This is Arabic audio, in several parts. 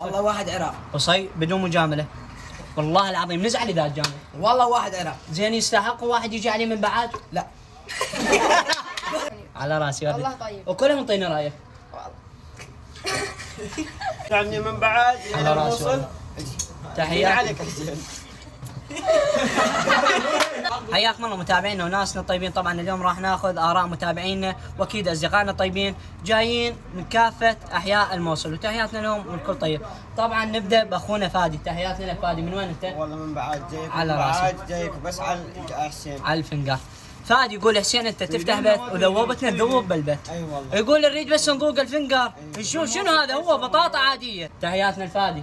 والله واحد عراق. قصي بدون مجامله، والله العظيم نزعل اذا جامل. والله واحد عراق. زين يستحق واحد يجي عليه من بعد؟ لا. على راسي هذا. والله طيب. وكلهم انطينا رايك. يعني من بعد على راسي والله. تحياتي عليك. حياكم الله متابعينا وناسنا الطيبين. طبعا اليوم راح ناخذ اراء متابعينا واكيد اصدقائنا الطيبين جايين من كافه احياء الموصل، وتحياتنا لهم والكل طيب. طبعا نبدا باخونا فادي. تحياتنا لك فادي، من وين انت؟ والله من بعد جايك. على من راسي. بعد جايك بس على حسين. على الفنقار. فادي يقول حسين انت تفتح بيت وذوبتنا تذوب بالبيت. اي والله. يقول نريد بس نذوق الفنقر نشوف شنو هذا، هو بطاطا عاديه. تحياتنا لفادي،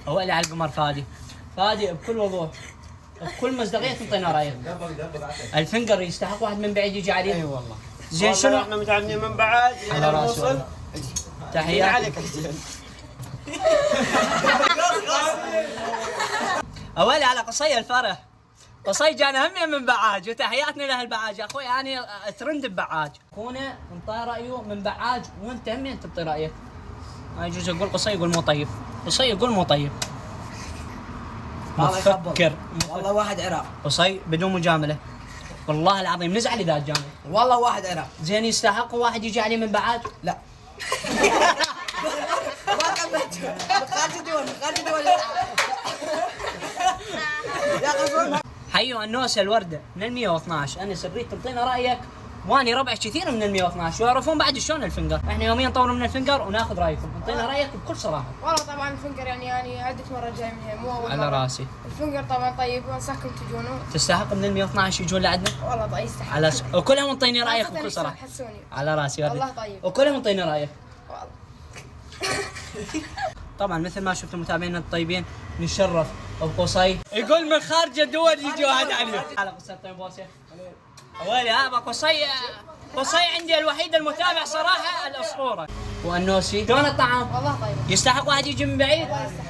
هو اللي على القمر. فادي بكل وضوح بكل مصداقيه انطينا رايك. الفنقر يستحق واحد من بعيد يجي عليه. اي والله. زين شنو؟ احنا متعني من بعد على راسي نوصل. والله. تحياتي عليك حسين. اولي على قصي الفرح. قصي جانا همين من بعاج، وتحياتنا له البعاج. اخوي انا ترند ببعاج. اخونا انطى رايه من بعاج، وانت همين تبطي رايك. ما يجوز اقول قصي يقول مو طيب، قصي يقول مو طيب. الله يخبر. مفكر. والله واحد عراق. قصي بدون مجامله، والله العظيم نزعل اذا جامل. والله واحد عراق. زين يستحق واحد يجي عليه من بعاج؟ لا. ما كملت. من خارج الدول، من خارج الدول. يا غزول. حيوا النوسه الورده من ال 112. انا سريت تعطينا رايك، واني ربع كثير من ال 112 ويعرفون بعد شلون الفنقر. احنا يوميا نطور من الفنقر وناخذ رايكم، انطينا رايك بكل صراحه. والله طبعا الفنقر يعني عدة مرات جاي منها مو اول على مرة. راسي. الفنقر طبعا طيب وانصحكم تجونه. تستحق من ال 112 يجون لعندنا. والله طيب يستحق. على وكلهم انطيني رايك خاصة بكل صراحه. حسوني. على راسي والله طيب. وكلهم انطيني رايك. والله. طبعا مثل ما شفتوا متابعينا الطيبين نشرف بقصي. يقول من خارج الدول يجي واحد عليه. على قصي طيب بوسه. ويلي هذا قصي عندي الوحيد المتابع صراحه الاسطوره. والنوسي شلون الطعام؟ والله طيب. يستحق واحد يجي من بعيد؟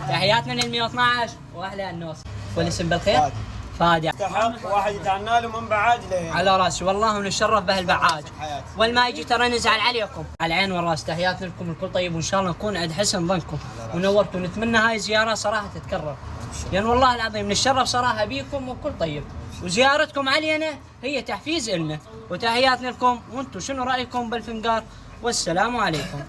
تحياتنا لل 112 واهلا النوس. والاسم بالخير؟ فادي. يستحق واحد يتعنى له من بعد ليه. على راسي والله ونشرف به البعاج. حياتي. والما يجي ترى نزعل عليكم. على العين والراس. تحياتنا لكم الكل طيب، وان شاء الله نكون عند حسن ظنكم ونورتوا. ونتمنى هاي الزياره صراحه تتكرر، لان والله العظيم نتشرف صراحه بيكم وكل طيب. وزيارتكم علينا هي تحفيز إلنا. وتحياتنا لكم، وانتم شنو رايكم بالفنقار؟ والسلام عليكم.